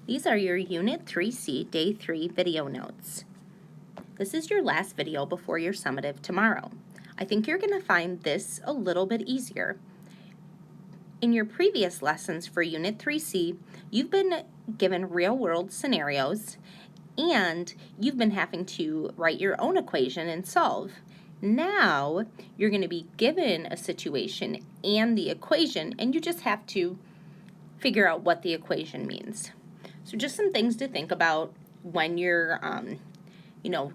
These are your Unit 3C Day 3 video notes. This is your last video before your summative tomorrow. I think you're going to find this a little bit easier. In your previous lessons for Unit 3C, you've been given real-world scenarios and you've been having to write your own equation and solve. Now, you're going to be given a situation and the equation, and you just have to figure out what the equation means. So just some things to think about when you're,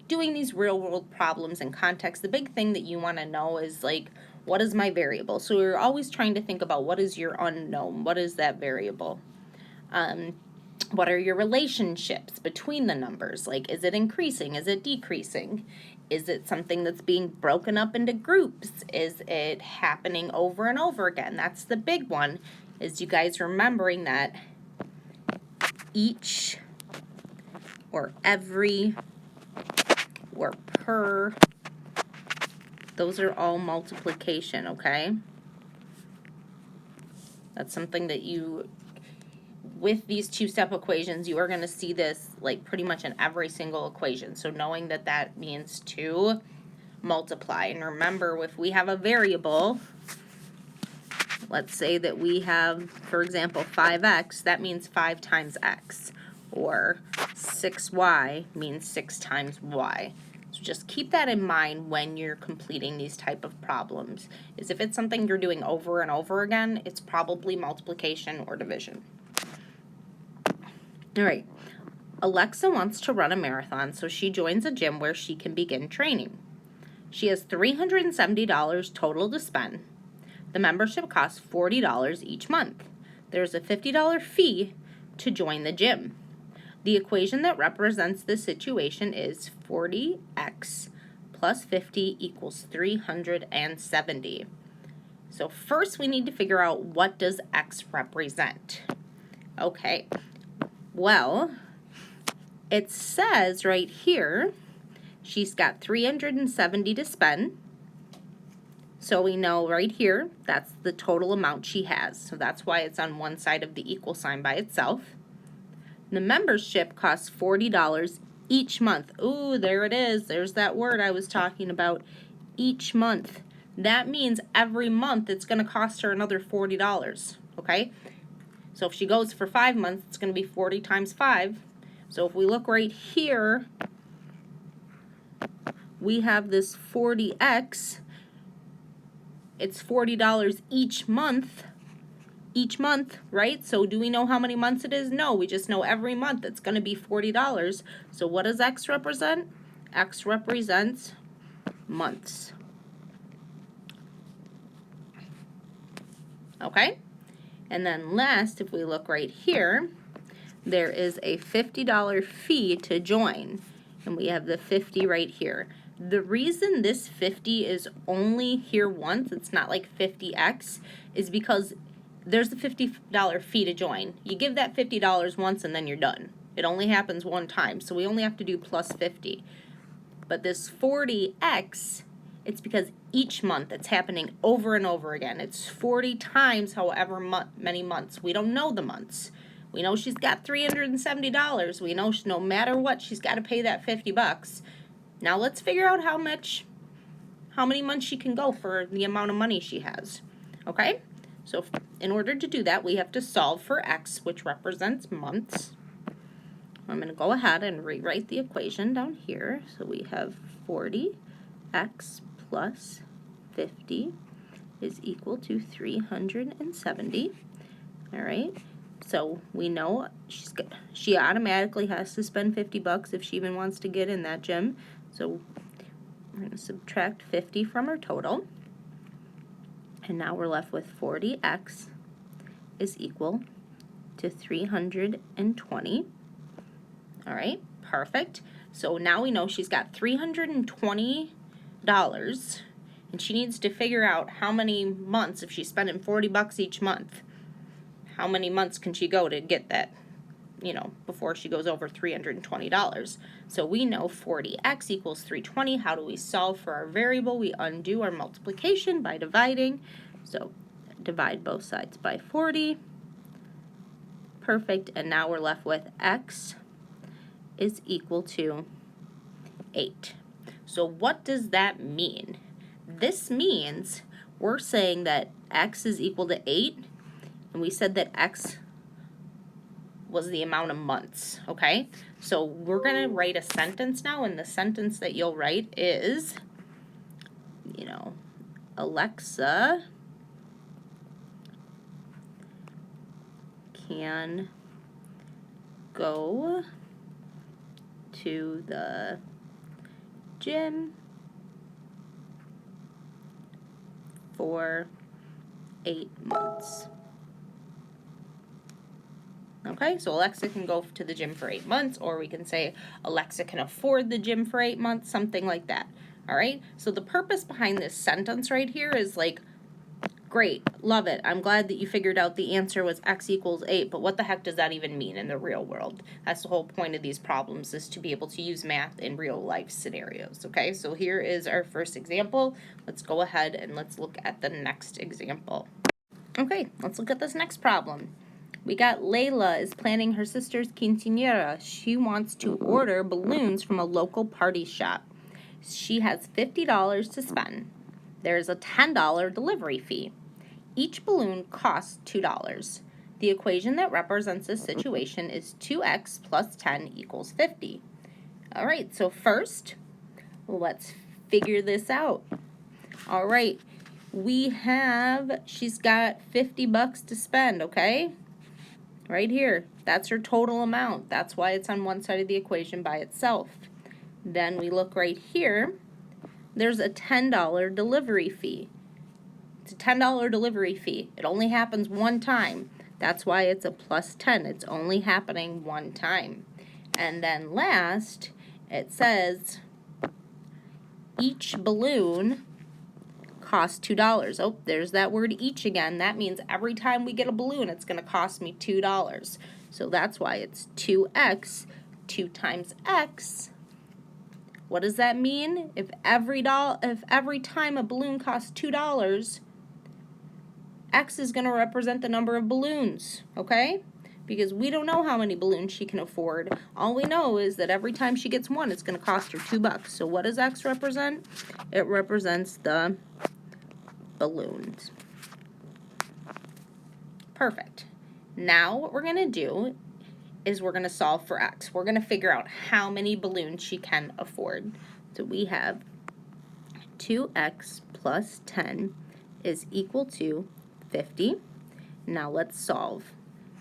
doing these real-world problems in context. The big thing that you want to know is, what is my variable? So you're always trying to think about what is your unknown, what is that variable? What are your relationships between the numbers? Is it increasing? Is it decreasing? Is it something that's being broken up into groups? Is it happening over and over again? That's the big one, is you guys remembering that each or every or per, those are all multiplication, okay? That's something that with these two-step equations, you are going to see this pretty much in every single equation. So knowing that that means to multiply. And remember, if we have a variable, let's say that we have, for example, 5x, that means 5 times x. Or 6y means 6 times y. So just keep that in mind when you're completing these type of problems. Is if it's something you're doing over and over again, it's probably multiplication or division. All right, Alexa wants to run a marathon, so she joins a gym where she can begin training. She has $370 total to spend. The membership costs $40 each month. There's a $50 fee to join the gym. The equation that represents this situation is 40x plus 50 equals 370. So first we need to figure out, what does x represent? Okay, well, it says right here she's got 370 to spend. So we know right here that's the total amount she has. So that's why it's on one side of the equal sign by itself. The membership costs $40 each month. Ooh, there it is. There's that word I was talking about, each month. That means every month it's going to cost her another $40, okay? So if she goes for 5 months, it's going to be 40 times 5. So if we look right here, we have this 40x. It's $40 each month. Each month, right? So do we know how many months it is? No, we just know every month it's going to be $40. So what does x represent? X represents months. Okay? And then last, if we look right here, there is a $50 fee to join. And we have the 50 right here. The reason this 50 is only here once, it's not like 50x, is because there's a $50 fee to join. You give that $50 once and then you're done. It only happens one time, so we only have to do plus 50. But this 40x, it's because each month it's happening over and over again. It's 40 times however many months. We don't know the months. We know she's got $370. We know no matter what, she's got to pay that $50. Now let's figure out how many months she can go for the amount of money she has. Okay? So in order to do that, we have to solve for x, which represents months. I'm going to go ahead and rewrite the equation down here. So we have 40x plus 50 is equal to 370. All right. So we know she automatically has to spend $50 if she even wants to get in that gym. So we're going to subtract 50 from her total. And now we're left with 40x is equal to 320. All right, perfect. So now we know she's got $320, and she needs to figure out how many months, if she's spending $40 each month, how many months can she go to get that, before she goes over $320. So we know 40x equals 320. How do we solve for our variable? We undo our multiplication by dividing. So divide both sides by 40. perfect, and now we're left with x is equal to 8. So what does that mean? This means we're saying that x is equal to 8, and we said that x was the amount of months, okay? So we're going to write a sentence now, and the sentence that you'll write is, Alexa can go to the gym for 8 months. Okay, so Alexa can go to the gym for 8 months, or we can say Alexa can afford the gym for 8 months, something like that. All right, so the purpose behind this sentence right here is like, great, love it. I'm glad that you figured out the answer was x equals 8, but what the heck does that even mean in the real world? That's the whole point of these problems, is to be able to use math in real life scenarios, okay? So here is our first example. Let's go ahead and let's look at the next example. Okay, let's look at this next problem. We got Layla is planning her sister's quinceañera. She wants to order balloons from a local party shop. She has $50 to spend. There is a $10 delivery fee. Each balloon costs $2. The equation that represents this situation is 2x plus 10 equals 50. All right, so first, let's figure this out. All right, she's got 50 bucks to spend, okay? Right here, that's her total amount. That's why it's on one side of the equation by itself. Then we look right here, there's a $10 delivery fee. It's a $10 delivery fee. It only happens one time. That's why it's a plus 10. It's only happening one time. And then last, it says each balloon costs $2. Oh, there's that word each again. That means every time we get a balloon, it's going to cost me $2. So that's why it's 2x, 2 times x. What does that mean? If every time a balloon costs $2, x is going to represent the number of balloons, okay? Because we don't know how many balloons she can afford. All we know is that every time she gets one, it's going to cost her $2. So what does x represent? It represents the balloons. Perfect. Now what we're going to do is we're going to solve for x. We're going to figure out how many balloons she can afford. So we have 2x plus 10 is equal to 50. Now let's solve.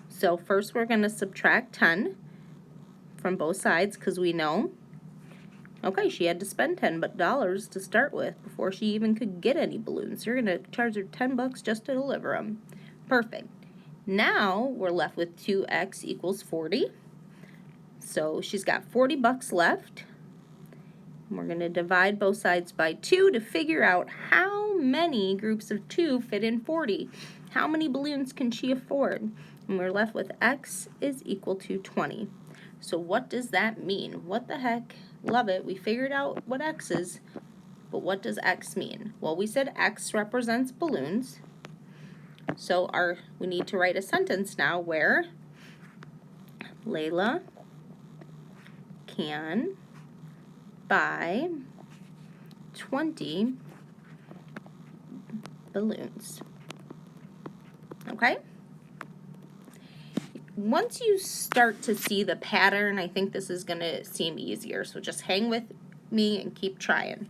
So first we're going to subtract 10 from both sides because we know, okay, she had to spend $10 to start with before she even could get any balloons. You're going to charge her $10 just to deliver them. Perfect. Now we're left with 2x equals 40. So she's got $40 left. We're going to divide both sides by 2 to figure out how many groups of 2 fit in 40. How many balloons can she afford? And we're left with x is equal to 20. So what does that mean? What the heck? Love it. We figured out what x is, but what does x mean? Well, we said x represents balloons. So we need to write a sentence now where Layla can buy 20 balloons. Okay? Once you start to see the pattern, I think this is going to seem easier. So just hang with me and keep trying.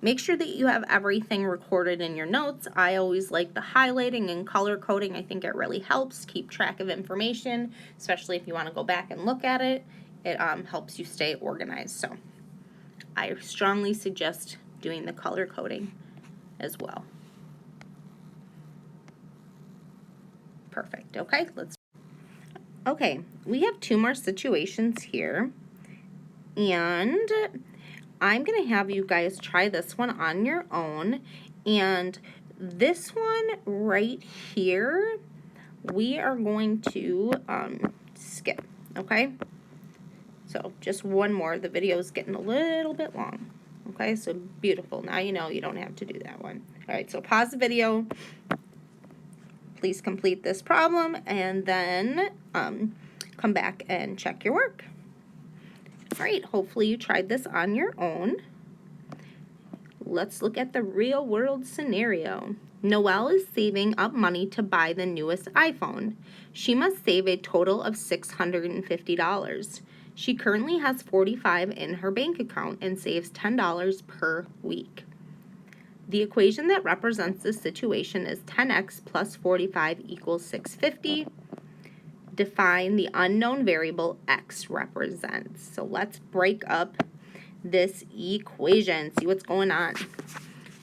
Make sure that you have everything recorded in your notes. I always like the highlighting and color coding. I think it really helps keep track of information, especially if you want to go back and look at it. It helps you stay organized. So I strongly suggest doing the color coding as well. Perfect. Okay, we have 2 more situations here. And I'm going to have you guys try this one on your own. And this one right here, we are going to skip, okay? So just one more. The video is getting a little bit long. Okay, so beautiful. Now you know you don't have to do that one. All right, so pause the video, Please complete this problem and then come back and check your work. All right, hopefully you tried this on your own. Let's look at the real world scenario. Noelle is saving up money to buy the newest iPhone. She must save a total of $650. She currently has $45 in her bank account and saves $10 per week. The equation that represents this situation is 10x plus 45 equals 650. Define the unknown variable x represents. So let's break up this equation, see what's going on.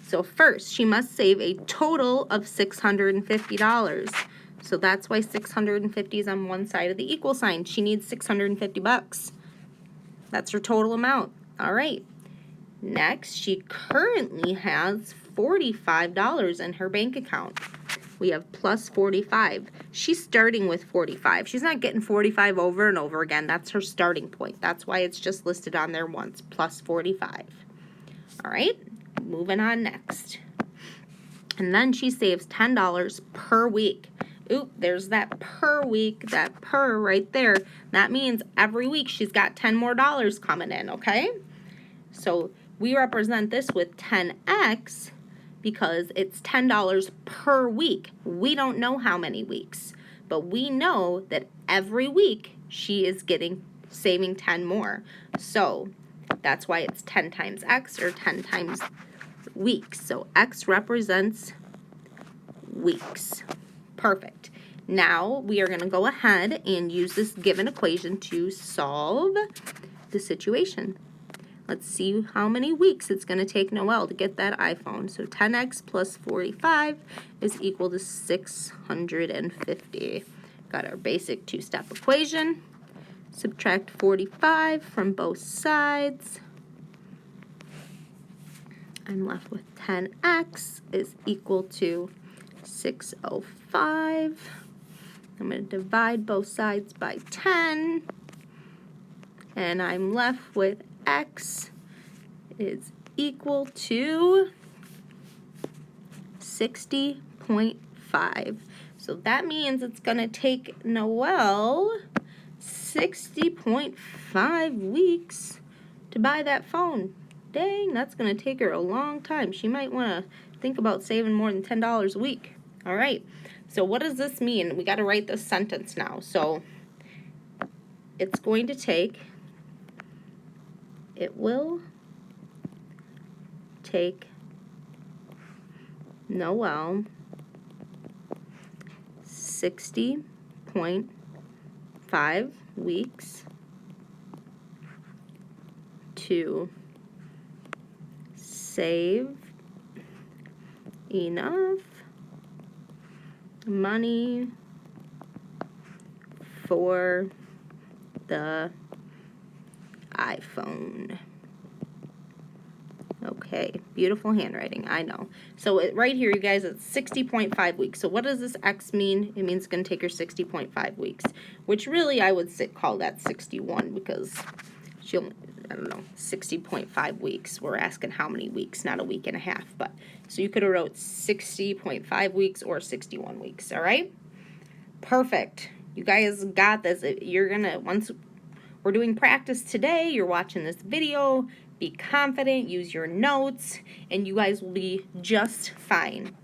So first, she must save a total of $650. So that's why 650 is on one side of the equal sign. She needs 650 bucks. That's her total amount. All right. Next, she currently has $45 in her bank account. We have plus 45. She's starting with 45. She's not getting 45 over and over again. That's her starting point. That's why it's just listed on there once, plus 45. All right, moving on next. And then she saves $10 per week. Oop, there's that per week, that per right there. That means every week she's got $10 more coming in, okay? So we represent this with 10x because it's $10 per week. We don't know how many weeks, but we know that every week she is saving 10 more. So that's why it's 10 times x, or 10 times weeks. So x represents weeks. Perfect. Now we are going to go ahead and use this given equation to solve the situation. Let's see how many weeks it's going to take Noelle to get that iPhone. So 10x plus 45 is equal to 650. Got our basic two-step equation. Subtract 45 from both sides. I'm left with 10x is equal to 605. I'm going to divide both sides by 10. And I'm left with x is equal to 60.5. So that means it's going to take Noelle 60.5 weeks to buy that phone. Dang, that's going to take her a long time. She might want to think about saving more than $10 a week. All right, so what does this mean? We got to write this sentence now. So it's going to take, it will take Noelle 60.5 weeks to save enough money for the iPhone. Okay, beautiful handwriting, I know. So right here, you guys, it's 60.5 weeks. So what does this X mean? It means it's going to take her 60.5 weeks, which really I would call that 61 because she'll, I don't know, 60.5 weeks. We're asking how many weeks, not a week and a half. But so you could have wrote 60.5 weeks or 61 weeks, all right? Perfect. You guys got this. You're going to, once we're doing practice today, you're watching this video, be confident, use your notes, and you guys will be just fine.